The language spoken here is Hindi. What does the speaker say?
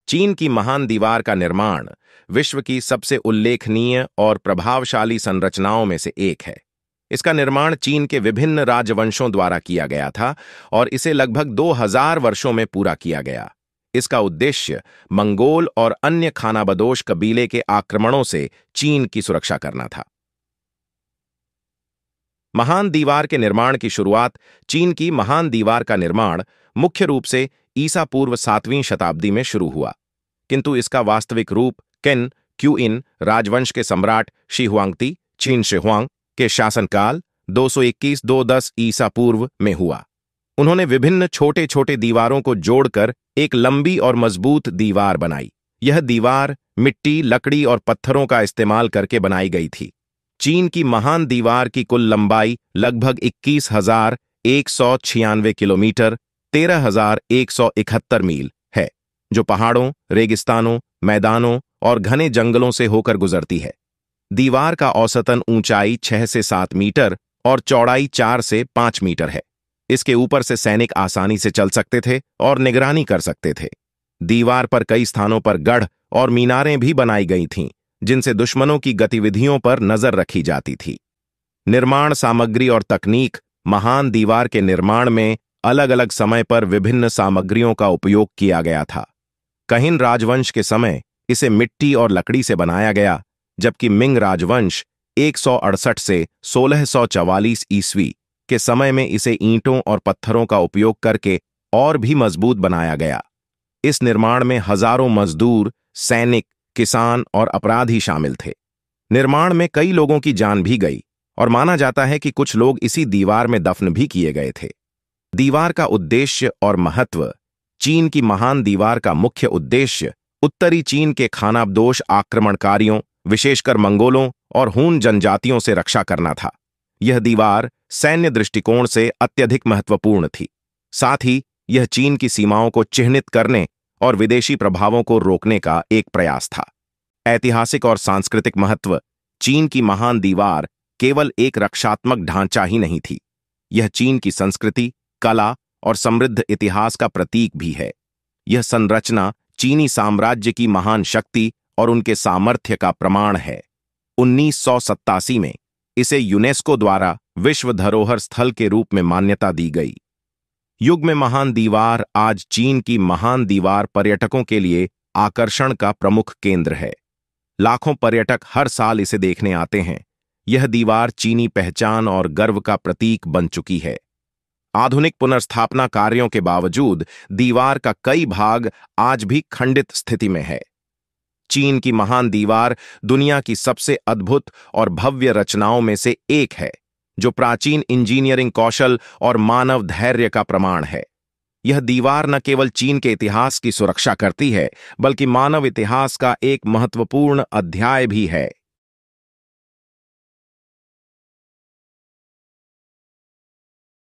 चीन की महान दीवार का निर्माण विश्व की सबसे उल्लेखनीय और प्रभावशाली संरचनाओं में से एक है। इसका निर्माण चीन के विभिन्न राजवंशों द्वारा किया गया था और इसे लगभग 2000 वर्षों में पूरा किया गया। इसका उद्देश्य मंगोल और अन्य खानाबदोश कबीले के आक्रमणों से चीन की सुरक्षा करना था। महान दीवार के निर्माण की शुरुआत चीन की महान दीवार का निर्माण मुख्य रूप से ईसा पूर्व 7वीं शताब्दी में शुरू हुआ, किंतु इसका वास्तविक रूप केन क्यूइन राजवंश के सम्राट शी हुआंगती चीन शिहुआंग के शासनकाल 221-210 ईसा पूर्व में हुआ। उन्होंने विभिन्न छोटे छोटे दीवारों को जोड़कर एक लंबी और मजबूत दीवार बनाई। यह दीवार मिट्टी, लकड़ी और पत्थरों का इस्तेमाल करके बनाई गई थी। चीन की महान दीवार की कुल लंबाई लगभग 21,196 किलोमीटर 13,171 मील है, जो पहाड़ों, रेगिस्तानों, मैदानों और घने जंगलों से होकर गुजरती है। दीवार का औसतन ऊंचाई 6 से 7 मीटर और चौड़ाई 4 से 5 मीटर है। इसके ऊपर से सैनिक आसानी से चल सकते थे और निगरानी कर सकते थे। दीवार पर कई स्थानों पर गढ़ और मीनारें भी बनाई गई थीं, जिनसे दुश्मनों की गतिविधियों पर नजर रखी जाती थी। निर्माण सामग्री और तकनीक। महान दीवार के निर्माण में अलग अलग समय पर विभिन्न सामग्रियों का उपयोग किया गया था। कहिन राजवंश के समय इसे मिट्टी और लकड़ी से बनाया गया, जबकि मिंग राजवंश 168 से 1644 ईस्वी के समय में इसे ईंटों और पत्थरों का उपयोग करके और भी मजबूत बनाया गया। इस निर्माण में हजारों मजदूर, सैनिक, किसान और अपराधी शामिल थे। निर्माण में कई लोगों की जान भी गई और माना जाता है कि कुछ लोग इसी दीवार में दफन भी किए गए थे। दीवार का उद्देश्य और महत्व। चीन की महान दीवार का मुख्य उद्देश्य उत्तरी चीन के खानाबदोश आक्रमणकारियों, विशेषकर मंगोलों और हून जनजातियों से रक्षा करना था। यह दीवार सैन्य दृष्टिकोण से अत्यधिक महत्वपूर्ण थी। साथ ही यह चीन की सीमाओं को चिह्नित करने और विदेशी प्रभावों को रोकने का एक प्रयास था। ऐतिहासिक और सांस्कृतिक महत्व। चीन की महान दीवार केवल एक रक्षात्मक ढांचा ही नहीं थी, यह चीन की संस्कृति, कला और समृद्ध इतिहास का प्रतीक भी है। यह संरचना चीनी साम्राज्य की महान शक्ति और उनके सामर्थ्य का प्रमाण है। 1987 में इसे यूनेस्को द्वारा विश्व धरोहर स्थल के रूप में मान्यता दी गई। युग में महान दीवार आज चीन की महान दीवार पर्यटकों के लिए आकर्षण का प्रमुख केंद्र है। लाखों पर्यटक हर साल इसे देखने आते हैं। यह दीवार चीनी पहचान और गर्व का प्रतीक बन चुकी है। आधुनिक पुनर्स्थापना कार्यों के बावजूद दीवार का कई भाग आज भी खंडित स्थिति में है। चीन की महान दीवार दुनिया की सबसे अद्भुत और भव्य रचनाओं में से एक है, जो प्राचीन इंजीनियरिंग कौशल और मानव धैर्य का प्रमाण है। यह दीवार न केवल चीन के इतिहास की सुरक्षा करती है, बल्कि मानव इतिहास का एक महत्वपूर्ण अध्याय भी है।